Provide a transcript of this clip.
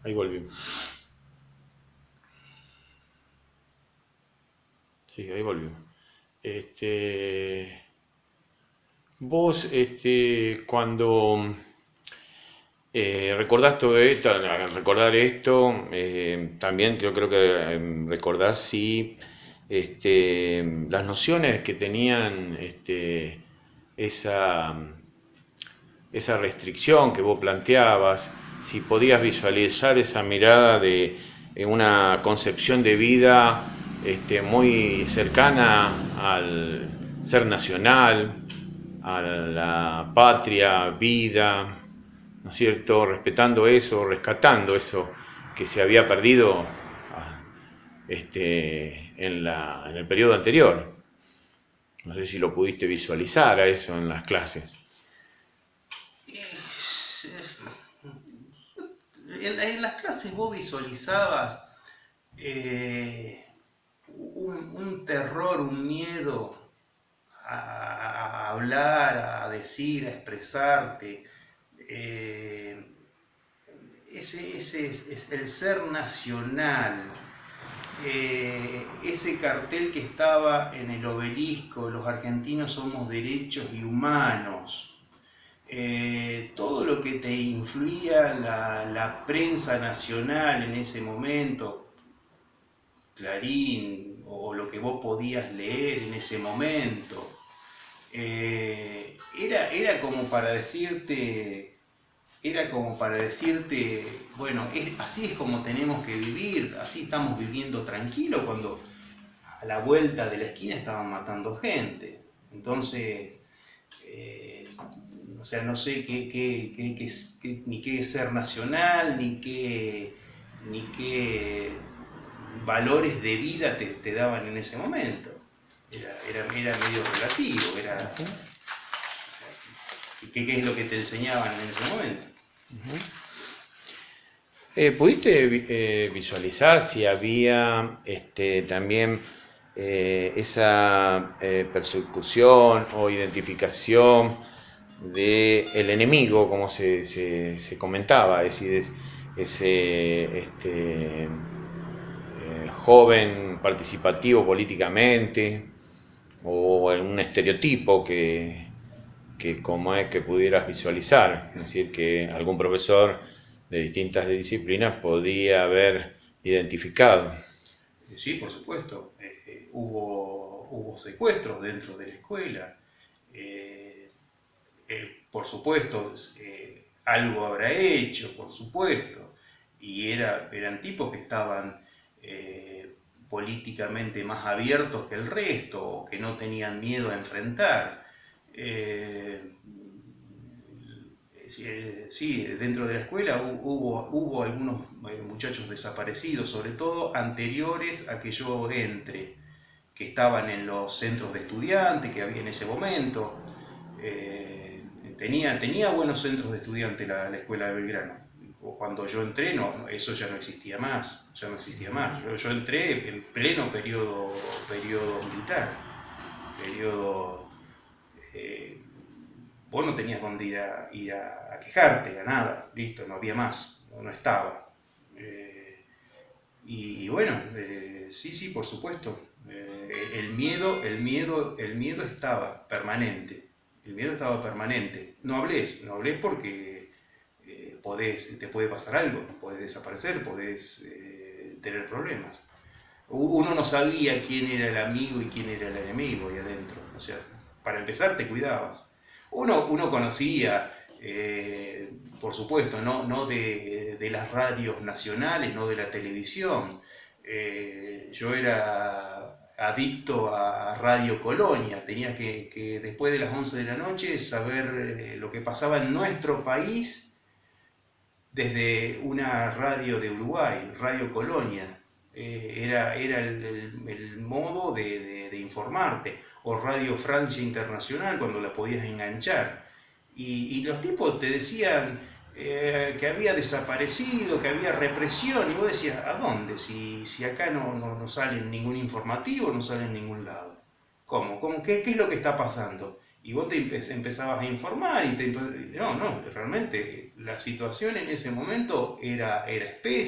Ahí volvió. Sí, ahí volvió. Este, vos, cuando recordás todo esto, al recordar esto, también yo creo que recordás sí, las nociones que tenían esa, esa restricción que vos planteabas, si podías visualizar esa mirada de una concepción de vida muy cercana al ser nacional, a la patria, vida, ¿no es cierto? Respetando eso, rescatando eso que se había perdido en el periodo anterior. No sé si lo pudiste visualizar a eso en las clases. En las clases vos visualizabas un terror, un miedo a hablar, a decir, a expresarte. Eh, ese es el ser nacional. Ese cartel que estaba en el obelisco, los argentinos somos derechos y humanos. Todo lo que te influía la prensa nacional en ese momento, Clarín, o lo que vos podías leer en ese momento, era como para decirte, bueno, así es como tenemos que vivir, así estamos viviendo tranquilo cuando a la vuelta de la esquina estaban matando gente. Entonces, o sea, no sé ni qué es ser nacional, ni qué valores de vida te daban en ese momento. Era medio relativo, Uh -huh. o sea, ¿qué es lo que te enseñaban en ese momento? Uh -huh. ¿Pudiste visualizar si había también esa persecución o identificación del enemigo, como se comentaba, es decir, ese joven participativo políticamente o en un estereotipo que como es que pudieras visualizar, es decir, que algún profesor de distintas disciplinas podía haber identificado. Sí, por supuesto. Hubo secuestros dentro de la escuela. Eh, por supuesto, algo habrá hecho, por supuesto. Y eran tipos que estaban políticamente más abiertos que el resto, o que no tenían miedo a enfrentar. Eh, sí, dentro de la escuela hubo algunos muchachos desaparecidos, sobre todo anteriores a que yo entre, que estaban en los centros de estudiantes que había en ese momento. Tenía buenos centros de estudiantes la escuela de Belgrano. Cuando yo entré, eso ya no existía más. Ya no existía más. Yo entré en pleno periodo militar, periodo eh, vos no tenías dónde ir a quejarte, a nada, listo, no había más, no estaba. Y bueno, sí, sí, por supuesto, el miedo estaba permanente, el miedo estaba permanente. No hables porque te puede pasar algo, podés desaparecer, podés tener problemas. Uno no sabía quién era el amigo y quién era el enemigo ahí adentro. O sea, para empezar te cuidabas. Uno conocía, por supuesto, no de las radios nacionales, no de la televisión. Yo era adicto a Radio Colonia, tenía que después de las 11 de la noche saber lo que pasaba en nuestro país desde una radio de Uruguay, Radio Colonia. Era el modo de informarte, o Radio Francia Internacional cuando la podías enganchar. Y los tipos te decían que había desaparecido, que había represión, y vos decías, ¿a dónde? Si acá no sale ningún informativo, no sale en ningún lado. ¿Cómo? ¿Qué es lo que está pasando? y vos te empezabas a informar no, realmente la situación en ese momento era espesa.